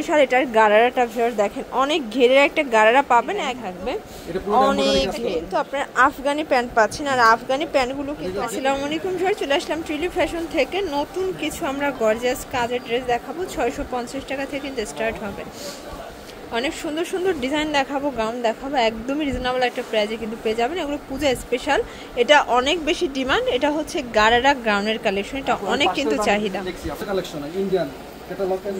Special এটার গারারাটা viewers দেখেন অনেক ঘেরের একটা গারারা পাবেন এক থাকবে অনেক ঘের তো আপনারা আফগানি প্যান্ট পাচ্ছেন আর আফগানি প্যান্টগুলো কিন্তু আসসালামু আলাইকুম ভিউয়ার্স চলে আসলাম ট্রিলি ফ্যাশন থেকে নতুন কিছু আমরা গর্জিয়াস কাজের ড্রেস দেখাবো 650 টাকা থেকে কিন্তু স্টার্ট হবে অনেক সুন্দর সুন্দর ডিজাইন দেখাবো গাউন দেখাবো একদমই রিজনেবল একটা প্রাইসে কিন্তু পেয়ে যাবেন এগুলো পূজা স্পেশাল এটা অনেক বেশি ডিমান্ড এটা হচ্ছে গারারা গাউনের কালেকশন এটা অনেক কিন্তু চাহিদা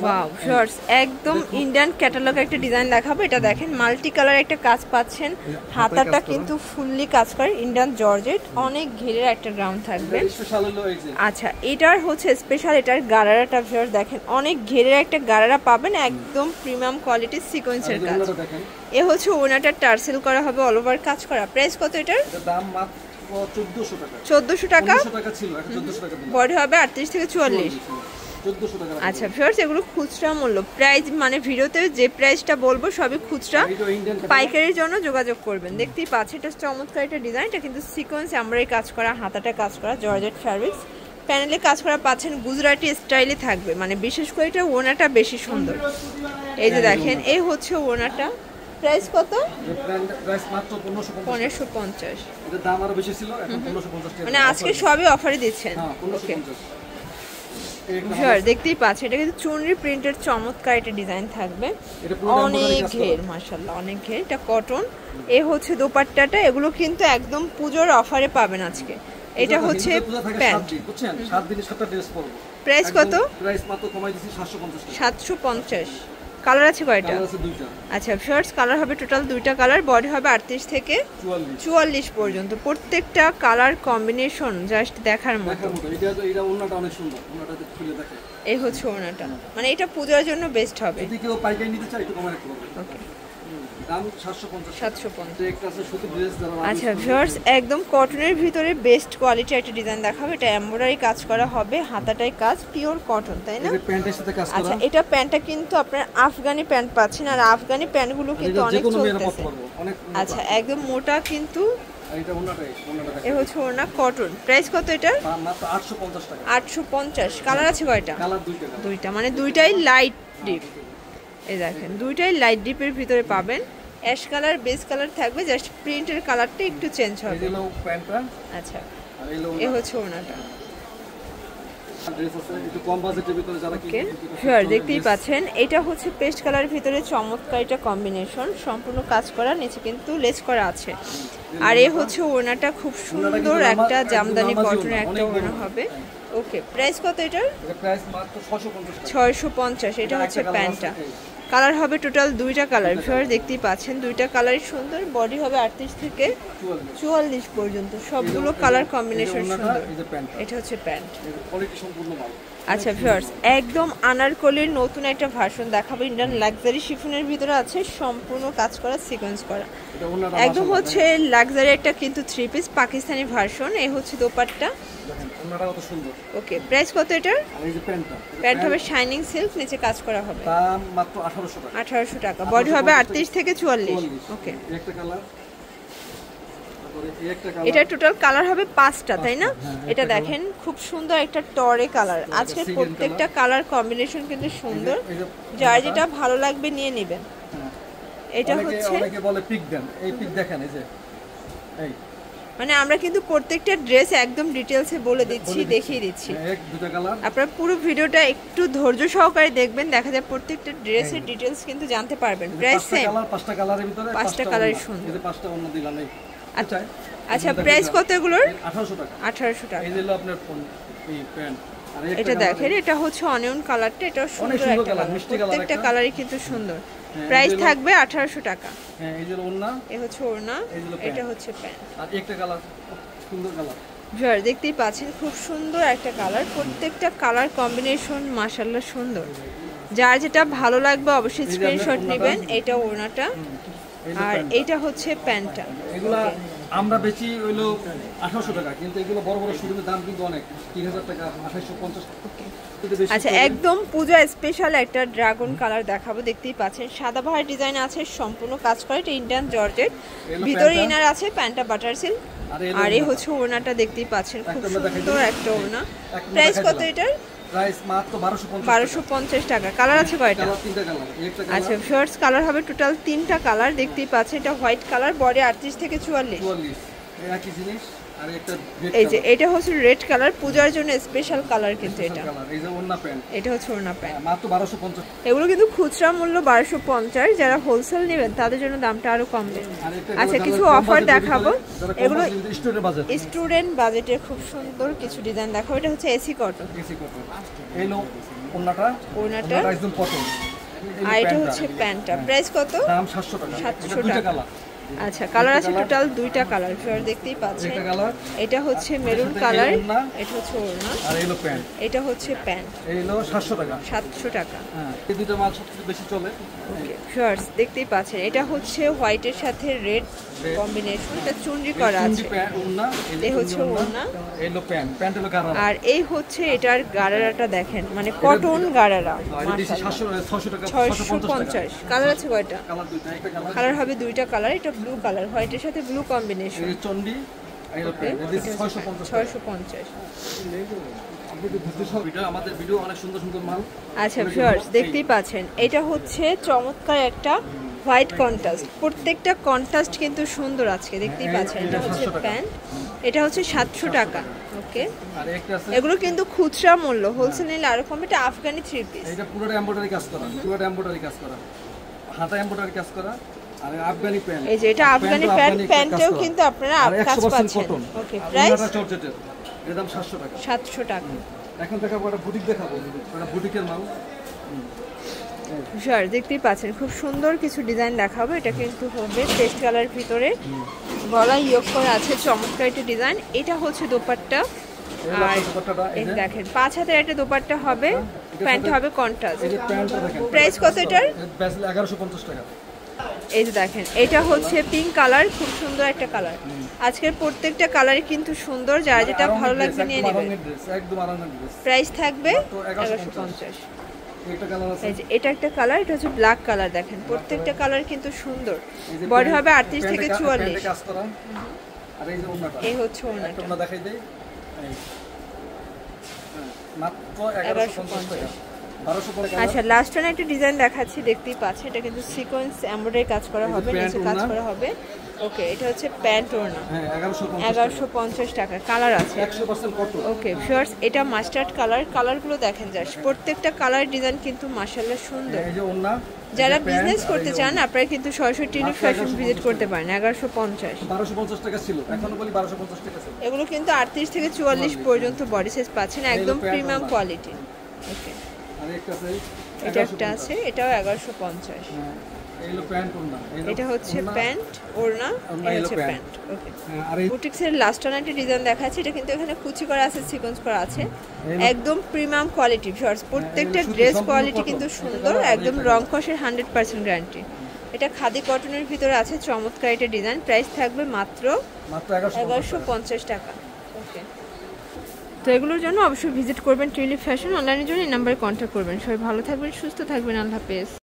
ওয়াও ভিউয়ার্স একদম ইন্ডিয়ান ক্যাটালগ একটা ডিজাইন দেখাবো এটা দেখেন মাল্টি কালার একটা কাজ পাচ্ছেন হাতাটা কিন্তু ফুললি কাজ করে ইন্ডিয়ান জর্জেট অনেক ঘেরের একটা গ্রাউন্ড থাকবে আচ্ছা এটার হচ্ছে স্পেশাল এটার গারারাটা ভিউয়ার্স দেখেন অনেক ঘেরের একটা গারারা পাবেন একদম প্রিমিয়াম কোয়ালিটির সিকোয়েন্সের কাজ এ হচ্ছে ওনাটা টার্সেল করা হবে অল ওভার কাজ করা প্রাইস কত এটার দাম মাত্র 1400 টাকা বডি হবে 38 থেকে 44 আচ্ছা ভিউয়ার্স এগুলো খুচরা মূল্য প্রাইস মানে ভিডিওতে যে প্রাইসটা বলবো সবই খুচরা পাইকারির জন্য যোগাযোগ করবেন দেখতেই পাচ্ছেন এটা চমৎকার একটা ডিজাইন এটা কিন্তু সিকোয়েন্স এমব্রয়ডারি কাজ করা হাতাটা কাজ করা জর্জেট ফ্যাব্রিক্স প্যানেলে কাজ করা পাচ্ছেন গুজরাটি স্টাইলে থাকবে মানে বিশেষ করে এটা ওনাটা বেশি সুন্দর এই যে দেখেন এই হচ্ছে ওনাটা প্রাইস কত প্রাইস মাত্র 1550 এর দাম আরো বেশি ছিল এখন 1550 মানে আজকে সবই অফারে দিচ্ছেন হ্যাঁ 1550 ভিউয়ার দেখতেই পাচ্ছেন এটা কিন্তু চুনরি প্রিন্টের চমৎকার একটা ডিজাইন থাকবে অনেক ঘের মাশাআল্লাহ অনেক ঘের এটা কটন এ হচ্ছে দোপাট্টাটা এগুলো কিন্তু একদম পূজোর অফারে পাবেন আজকে এটা হচ্ছে প্যান্ট বুঝছেন 7 দিনে 7টা ড্রেস পরব প্রাইস কত প্রাইস মাত্র কমাই দিছি 750 কালার আছে কয়টা কালার আছে দুইটা আচ্ছা ভিউয়ার্স কালার হবে টোটাল দুইটা কালার বডি হবে 38 থেকে 44 পর্যন্ত প্রত্যেকটা কালার কম্বিনেশন জাস্ট দেখার মতো এটা ওন্নাটা অনেক সুন্দর ওন্নাটাতে খুলে দেখে এই হচ্ছে ওন্নাটা মানে এটা পূজার জন্য বেস্ট হবে যদি কেউ পাইকারি নিতে চায় একটু কম রাখতে পারবে ওকে দাম 750 একটা আছে শুধু ড্রেস যারা আচ্ছা ভিউয়ার্স একদম কটনের ভিতরে বেস্ট কোয়ালিটির একটা ডিজাইন দেখাবে এটা এমব্রয়ডারি কাজ করা হবে হাতাটাই কাজ পিওর কটন তাই না এই প্যান্টের সাথে কাজ করা আচ্ছা এটা প্যান্টটা কিন্তু আপনারা আফগানি প্যান্ট পাচ্ছেন আর আফগানি প্যান্টগুলো কিন্তু অনেক চলতেছে আচ্ছা একদম মোটা কিন্তু এটা ওনাটাই এই হচ্ছে ওনা কটন প্রাইস কত এটা মাত্র 850 টাকা 850 কালার আছে কয়টা কালার দুইটা মানে দুইটাই লাইট ডিপ এই দেখেন দুইটাই লাইট ডিপের ভিতরে পাবেন অ্যাশ কালার বেস কালার থাকবে জাস্ট প্রিন্টের কালারটা একটু চেঞ্জ হবে এই হলো প্যান্টটা আচ্ছা আর এই হচ্ছে ওনাটা ড্রেস আছে একটু কম বাজেটের ভিতরে যারা কিনতে শিওর দেখতেই পাচ্ছেন এটা হচ্ছে পেস্ট কালারের ভিতরে চমৎকার এটা কম্বিনেশন সম্পূর্ণ কাজ করা নিচে কিন্তু লেস করা আছে আর এই হচ্ছে ওনাটা খুব সুন্দর একটা জামদানি কটনের একটা ওনা হবে ওকে প্রাইস কত এটার প্রাইস মাত্র 650 এটা হচ্ছে প্যান্টটা কালার হবে টোটাল দুইটা কালার ভিউয়ার দেখতেই পাচ্ছেন দুইটা কালারই সুন্দর বডি হবে 38 থেকে 44 পর্যন্ত সবগুলো কালার কম্বিনেশন সুন্দর এটা হচ্ছে প্যান্ট কোয়ালিটি সম্পূর্ণ ভালো আচ্ছা ভিউয়ার্স একদম আনারকলির নতুন একটা ভার্সন দেখাবো ইন্ডিয়ান লাক্সারি শিফনের ভিতরে আছে সম্পূর্ণ কাজ করা সিকোয়েন্স করা একদম হচ্ছে লাক্সারি একটা কিন্তু থ্রি পিস পাকিস্তানি ভার্সন এই হচ্ছে দোপাট্টা ওনাটা কত সুন্দর ওকে প্রাইস কত এটার এই যে প্যান্ট হবে শাইনিং সিল্ক নিচে কাজ করা হবে দাম মাত্র 1800 টাকা বডি হবে 38 থেকে 44 ওকে একটা কালার এটা টোটাল কালার হবে 5টা তাই না এটা দেখেন খুব সুন্দর একটা টরে কালার আজকের প্রত্যেকটা কালার কম্বিনেশন কিন্তু সুন্দর যার যেটা ভালো লাগবে নিয়ে নেবেন এটা হচ্ছে অনেকে বলে পিক দেন এই পিক দেখেন এই যে এই মানে আমরা কিন্তু প্রত্যেকটা ড্রেস একদম ডিটেইলসে বলে দিচ্ছি দেখিয়ে দিচ্ছি এক দুটো কালার আপনারা পুরো ভিডিওটা একটু ধৈর্য সহকারে দেখবেন দেখা যায় প্রত্যেকটা ড্রেসের ডিটেইলস কিন্তু জানতে পারবেন প্রাইস সেম 5টা কালারের ভিতরে 5টা কালারই সুন্দর এই 5টা অন্য দিলাম এই আচ্ছা আচ্ছা প্রাইস কত এগুলোর 1800 টাকা এই হলো আপনার এই প্যান্ট আর এটা দেখেন এটা হচ্ছে অনিয়ন কালারটা এটা সুন্দর একটা কালার প্রত্যেকটা কালারই কিন্তু সুন্দর প্রাইস থাকবে 1800 টাকা হ্যাঁ এই যে ওড়না এই হচ্ছে ওড়না এটা হচ্ছে প্যান্ট আর একটা কালার সুন্দর কালার ভিউয়ার দেখতেই পাচ্ছেন খুব সুন্দর একটা কালার প্রত্যেকটা কালার কম্বিনেশন মাশাআল্লাহ সুন্দর যার যেটা ভালো লাগবে অবশ্যই স্ক্রিনশট নেবেন এটা ওড়নাটা আর এটা হচ্ছে প্যান্টটা এগুলা আমরা বেচি হইলো 1800 টাকা কিন্তু এগুলো বড় বড় শোরুমের দাম কিন্তু অনেক 3000 টাকা 2850 টাকা আচ্ছা একদম পূজা স্পেশাল একটা ড্রাগন কালার দেখাবো দেখতেই পাচ্ছেন সাদা বাহার ডিজাইন আছে সম্পূর্ণ কাজ করে এটা ইন্ডিয়ান জর্জেট ভিতরে ইনার আছে প্যান্টটা বাটার সিল্ক আর এই হচ্ছে ওড়নাটা দেখতেই পাচ্ছেন খুব সুন্দর একটা ওড়না প্রাইস কত এটার প্রাইস মাত্র 1250 টাকা। কালার আছে কয়টা? কালার 3টা কালার। একটা কালার। আচ্ছা শর্টস কালার হবে টোটাল 3টা কালার দেখতেই পাচ্ছেন। এটা হোয়াইট কালার, বডি 38 থেকে 44। 44 একই জিনিস। আর একটা রেড এই যে এটা হচ্ছে রেড কালার, পূজার জন্য স্পেশাল কালার কিন্তু এটা। কালার। এই যে ওন্না প্যান্ট। এটা হচ্ছে ওড়না প্যান্ট। মাত্র 1250। এগুলো কিন্তু খুচরা মূল্য 1250, যারা হোলসেল নেবেন তাদের জন্য দামটা আরো কম দেবে। আচ্ছা কিছু অফার দেখাবো। এগুলো স্টুডেন্ট বাজেটের খুব সুন্দর কিছু ডিজাইন দেখাবো। এটা হচ্ছে এসি কটন। AC cotton. এই লো ওন্নাটা একদম কটন। আর এটা হচ্ছে প্যান্টটা। প্রাইস কত? দাম 700 টাকা। 700 টাকা। আচ্ছা কালার আছে টোটাল 2টা কালার, আপনারা দেখতেই পাচ্ছেন। এটা হচ্ছে মেরুন কালার, এটা হচ্ছে ওড়না, আর এই লো প্যান্ট। এটা হচ্ছে প্যান্ট। এই লো 700 টাকা। 700 টাকা। হ্যাঁ এই দুটো মাল সবচেয়ে বেশি চলে। ওকে ভিউয়ার্স দেখতেই পাচ্ছেন, এটা হচ্ছে হোয়াইটের সাথে রেড কম্বিনেশন, এটা চুনরি করা আছে। ওড়না, এই হচ্ছে ওড়না, এই লো প্যান্ট, প্যান্ট হলো গারারা। আর এই হচ্ছে এটার গারারাটা দেখেন, মানে কটন গারারা। মাশাআল্লাহ 600 টাকা। 650। কালার আছে কয়টা? কালার দুইটা। একটা কালার। কালার হবে 2টা কালার। এটা ব্লু কালার, হোয়াইটের সাথে ব্লু কম্বিনেশন। এই চন্ডি, এই লো প্যান্ট। এই 650। 650। আমাদের ভিডিও অনেক সুন্দর সুন্দর মাল। আচ্ছা ভিউয়ার্স দেখতেই পাচ্ছেন, এটা হচ্ছে চমৎকার একটা হোয়াইট কন্ট্রাস্ট। প্রত্যেকটা কন্ট্রাস্ট কিন্তু সুন্দর আজকে দেখতেই পাচ্ছেন। এটা হচ্ছে প্যান্ট, এটা হচ্ছে 700 টাকা। ওকে আর একটা আছে, এগুলো কিন্তু খুচরা মূল্য, হোলসেল নিলে আরো কম। এটা আফগানি 3 পিস। এটা পুরোটা এমব্রয়ডারি কাজ করা, পুরোটা এমব্রয়ডারি কাজ করা, হাতা এমব্রয়ডারি কাজ করা। আর আফগানি প্যান্ট, এই যে এটা আফগানি প্যান্ট, প্যান্টেও কিন্তু আপনারা কাজ পাচ্ছেন। ওকে প্রাইস এর দাম 700 টাকা। 700 টাকা। এখন দেখাবো একটা বুটিক, দেখাবো একটা বুটিকের মাল। স্যার দেখতেই পাচ্ছেন খুব সুন্দর কিছু ডিজাইন দেখাবো। এটা কিন্তু হবে পেস্ট কালার ভিতরে, গলা ইয়োক করা আছে, চমৎকার একটা ডিজাইন। এটা হচ্ছে দোপাট্টা। আর এই দেখেন 5 হাতের একটা দোপাট্টা হবে, প্যান্ট হবে কন্ট্রাস্ট। প্রাইস কত এটার? 1150 টাকা। এই যে দেখেন এটা হচ্ছে পিঙ্ক কালার, খুব সুন্দর একটা কালার। আজকের প্রত্যেকটা কালারই কিন্তু সুন্দর, যার যেটা ভালো লাগবে নিয়ে নেবেন। একদম আরামের ড্রেস। প্রাইস থাকবে 1150। একটা কালার আছে, এই যে এটা একটা কালার, এটা হচ্ছে ব্ল্যাক কালার। দেখেন প্রত্যেকটা কালার কিন্তু সুন্দর। বডি হবে 38 থেকে 44। কাজ করা। আর এই যে ওন্নাটা, এই হচ্ছে ওন্নাটা। ওন্না দেখাই দেই। মাত্র 1150 টাকা। আচ্ছা লাস্ট ওয়ান একটা ডিজাইন দেখাচ্ছি, দেখতেই পাচ্ছেন। এটা কিন্তু সিকোয়েন্স এমব্রয়ডারি কাজ করা হবে, নিচে কাজ করা হবে। ওকে এটা হচ্ছে প্যান্ট ওড়না। হ্যাঁ 1150 টাকা। কালার আছে 100% কটন। ওকে ভিউয়ার্স এটা মাস্টার্ড কালার। কালারগুলো দেখেন জাস্ট, প্রত্যেকটা কালার ডিজাইন কিন্তু মাশাআল্লাহ সুন্দর। এই যে ওন্না, যারা বিজনেস করতে চান আপনারা কিন্তু সরাসরি টিউলিপ ফ্যাশন ভিজিট করতে পারেন। 1150। 1250 টাকা ছিল, এখনো বলি 1250 টাকা ছিল। এগুলো কিন্তু 38 থেকে 44 পর্যন্ত বডি সাইজ পাচ্ছেন, একদম প্রিমিয়াম কোয়ালিটি। ওকে আর একটা আছে, এটা একটা আছে, এটাও 1150। এই হলো প্যান্ট ওড়না। এটা হচ্ছে প্যান্ট ওড়না, এটা হচ্ছে প্যান্ট। ওকে আর এই বুটিক্সের লাস্ট ওয়ান একটা ডিজাইন দেখাচ্ছি। এটা কিন্তু এখানে কুচি করা আছে, সিকোয়েন্স করা আছে, একদম প্রিমিয়াম কোয়ালিটি। ভিউয়ার্স প্রত্যেকটা ড্রেস কোয়ালিটি কিন্তু সুন্দর, একদম রং কষের 100% গ্যারান্টি। এটা খাদি কটনের ভিতরে আছে, চমৎকার একটা ডিজাইন। প্রাইস থাকবে মাত্র 1150 টাকা। ওকে তো এগুলোর জন্য অবশ্যই ভিজিট করবেন টিউলিপ ফ্যাশন। অনলাইনের জন্য এই নাম্বারে কন্ট্যাক্ট করবেন। সবাই ভালো থাকবেন, সুস্থ থাকবেন। আল্লাহ হাফেজ।